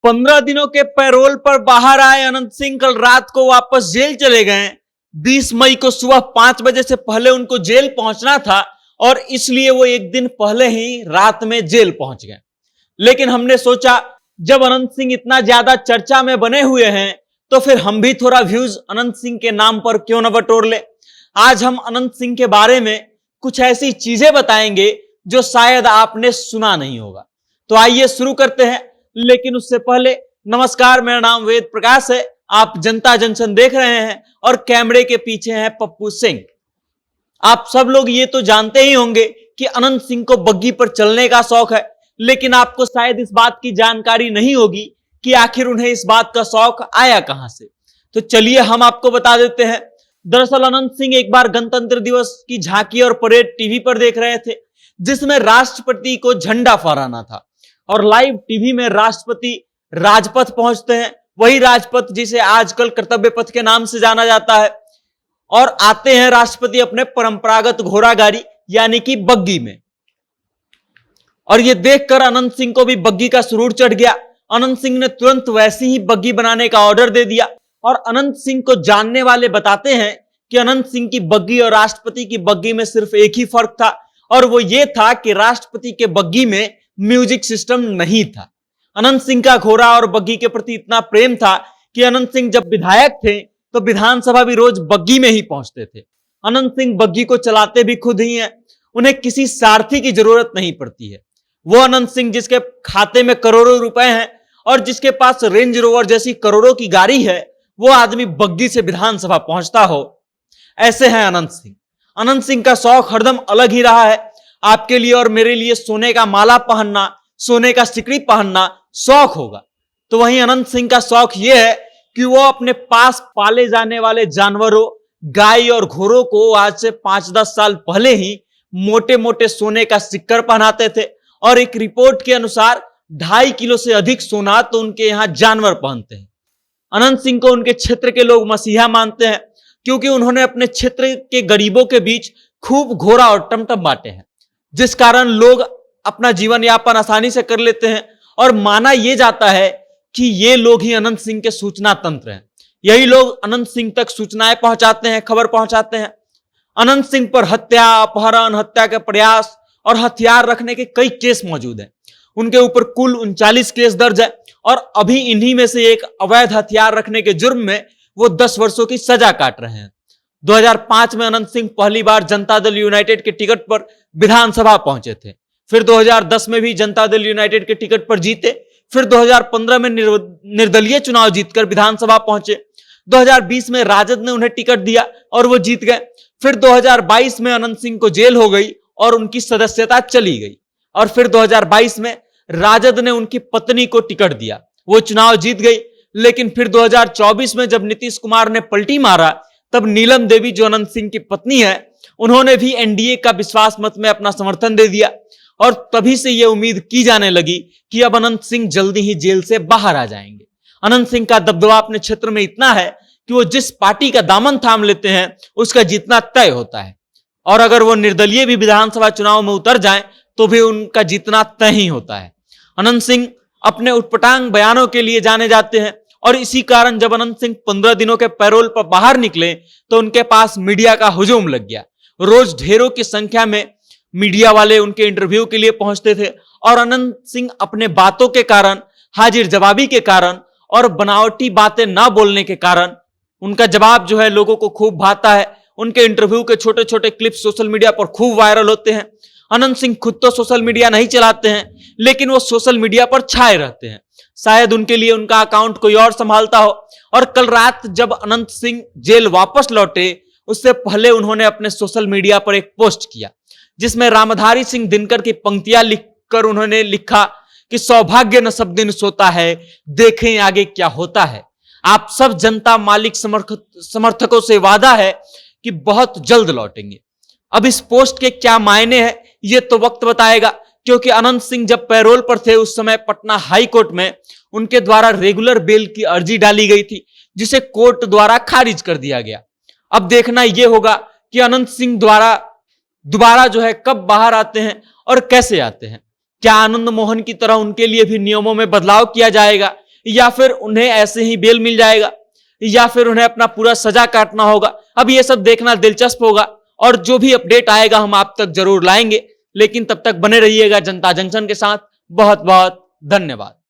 15 दिनों के पैरोल पर बाहर आए अनंत सिंह कल रात को वापस जेल चले गए। 20 मई को सुबह 5 बजे से पहले उनको जेल पहुंचना था और इसलिए वो एक दिन पहले ही रात में जेल पहुंच गए। लेकिन हमने सोचा जब अनंत सिंह इतना ज्यादा चर्चा में बने हुए हैं तो फिर हम भी थोड़ा व्यूज अनंत सिंह के नाम पर क्यों न बटोर ले। आज हम अनंत सिंह के बारे में कुछ ऐसी चीजें बताएंगे जो शायद आपने सुना नहीं होगा। तो आइए शुरू करते हैं। लेकिन उससे पहले नमस्कार, मेरा नाम वेद प्रकाश है। आप जनता जंक्शन देख रहे हैं और कैमरे के पीछे हैं पप्पू सिंह। आप सब लोग ये तो जानते ही होंगे कि अनंत सिंह को बग्गी पर चलने का शौक है, लेकिन आपको शायद इस बात की जानकारी नहीं होगी कि आखिर उन्हें इस बात का शौक आया कहां से। तो चलिए हम आपको बता देते हैं। दरअसल अनंत सिंह एक बार गणतंत्र दिवस की झांकी और परेड टीवी पर देख रहे थे, जिसमें राष्ट्रपति को झंडा फहराना था और लाइव टीवी में राष्ट्रपति राजपथ पहुंचते हैं, वही राजपथ जिसे आजकल कर्तव्य पथ के नाम से जाना जाता है, और आते हैं राष्ट्रपति अपने परंपरागत घोड़ा गाड़ी यानी कि बग्गी में। और यह देखकर अनंत सिंह को भी बग्गी का सुरूर चढ़ गया। अनंत सिंह ने तुरंत वैसी ही बग्गी बनाने का ऑर्डर दे दिया। और अनंत सिंह को जानने वाले बताते हैं कि अनंत सिंह की बग्गी और राष्ट्रपति की बग्गी में सिर्फ एक ही फर्क था, और वो ये था कि राष्ट्रपति के बग्गी में म्यूजिक सिस्टम नहीं था। अनंत सिंह का घोड़ा और बग्गी के प्रति इतना प्रेम था कि अनंत सिंह जब विधायक थे तो विधानसभा भी रोज बग्गी में ही पहुंचते थे। अनंत सिंह बग्गी को चलाते भी खुद ही हैं, उन्हें किसी सारथी की जरूरत नहीं पड़ती है। वो अनंत सिंह जिसके खाते में करोड़ों रुपए हैं और जिसके पास रेंज रोवर जैसी करोड़ों की गाड़ी है, वो आदमी बग्गी से विधानसभा पहुंचता हो। ऐसे हैं अनंत सिंह। अनंत सिंह का शौक हरदम अलग ही रहा है। आपके लिए और मेरे लिए सोने का माला पहनना, सोने का सिकड़ी पहनना शौक होगा, तो वहीं अनंत सिंह का शौक यह है कि वो अपने पास पाले जाने वाले जानवरों, गाय और घोड़ों को आज से 5-10 साल पहले ही मोटे मोटे सोने का सिक्कर पहनाते थे। और एक रिपोर्ट के अनुसार 2.5 किलो से अधिक सोना तो उनके यहां जानवर पहनते हैं। अनंत सिंह को उनके क्षेत्र के लोग मसीहा मानते हैं, क्योंकि उन्होंने अपने क्षेत्र के गरीबों के बीच खूब घोड़ा और टमटम बांटे हैं, जिस कारण लोग अपना जीवन यापन आसानी से कर लेते हैं। और माना यह जाता है कि ये लोग ही अनंत सिंह के सूचना तंत्र हैं। यही लोग अनंत सिंह तक सूचनाएं पहुंचाते हैं, खबर पहुंचाते हैं। अनंत सिंह पर हत्या, अपहरण, हत्या के प्रयास और हथियार रखने के कई केस मौजूद हैं। उनके ऊपर कुल 39 केस दर्ज है और अभी इन्हीं में से एक अवैध हथियार रखने के जुर्म में वो 10 वर्षों की सजा काट रहे हैं। 2005 में अनंत सिंह पहली बार जनता दल यूनाइटेड के टिकट पर विधानसभा पहुंचे थे। फिर 2010 में भी जनता दल यूनाइटेड के टिकट पर जीते। फिर 2015 में निर्दलीय चुनाव जीतकर विधानसभा पहुंचे। 2020 में राजद ने उन्हें टिकट दिया और वो जीत गए। फिर 2022 में अनंत सिंह को जेल हो गई और उनकी सदस्यता चली गई। और फिर 2022 में राजद ने उनकी पत्नी को टिकट दिया, वो चुनाव जीत गई। लेकिन फिर 2024 में जब नीतीश कुमार ने पलटी मारा, तब नीलम देवी जो अनंत सिंह की पत्नी है, उन्होंने भी एनडीए का विश्वास मत में अपना समर्थन दे दिया। और तभी से यह उम्मीद की जाने लगी कि अब अनंत सिंह जल्दी ही जेल से बाहर आ जाएंगे। अनंत सिंह का दबदबा अपने क्षेत्र में इतना है कि वो जिस पार्टी का दामन थाम लेते हैं उसका जीतना तय होता है। और अगर वो निर्दलीय भी विधानसभा चुनाव में उतर जाएं तो भी उनका जीतना तय ही होता है। अनंत सिंह अपने उटपटांग बयानों के लिए जाने जाते हैं और इसी कारण जब अनंत सिंह 15 दिनों के पैरोल पर बाहर निकले तो उनके पास मीडिया का हुजूम लग गया। रोज ढेरों की संख्या में मीडिया वाले उनके इंटरव्यू के लिए पहुंचते थे और अनंत सिंह अपने बातों के कारण, हाजिर जवाबी के कारण और बनावटी बातें ना बोलने के कारण उनका जवाब जो है लोगों को खूब भाता है। उनके इंटरव्यू के छोटे छोटे क्लिप सोशल मीडिया पर खूब वायरल होते हैं। अनंत सिंह खुद तो सोशल मीडिया नहीं चलाते हैं, लेकिन वो सोशल मीडिया पर छाए रहते हैं। शायद उनके लिए उनका अकाउंट कोई और संभालता हो। और कल रात जब अनंत सिंह जेल वापस लौटे, उससे पहले उन्होंने अपने सोशल मीडिया पर एक पोस्ट किया जिसमें रामधारी सिंह दिनकर की पंक्तियां लिखकर उन्होंने लिखा कि सौभाग्य न सब दिन सोता है, देखें आगे क्या होता है। आप सब जनता मालिक समर्थकों से वादा है कि बहुत जल्द लौटेंगे। अब इस पोस्ट के क्या मायने हैं ये तो वक्त बताएगा, क्योंकि अनंत सिंह जब पैरोल पर थे उस समय पटना हाई कोर्ट में उनके द्वारा रेगुलर बेल की अर्जी डाली गई थी, जिसे कोर्ट द्वारा खारिज कर दिया गया। अब देखना यह होगा कि अनंत सिंह द्वारा दोबारा जो है कब बाहर आते हैं और कैसे आते हैं। क्या आनंद मोहन की तरह उनके लिए भी नियमों में बदलाव किया जाएगा या फिर उन्हें ऐसे ही बेल मिल जाएगा, या फिर उन्हें अपना पूरा सजा काटना होगा। अब ये सब देखना दिलचस्प होगा और जो भी अपडेट आएगा हम आप तक जरूर लाएंगे। लेकिन तब तक बने रहिएगा जनता जंक्शन के साथ। बहुत बहुत धन्यवाद।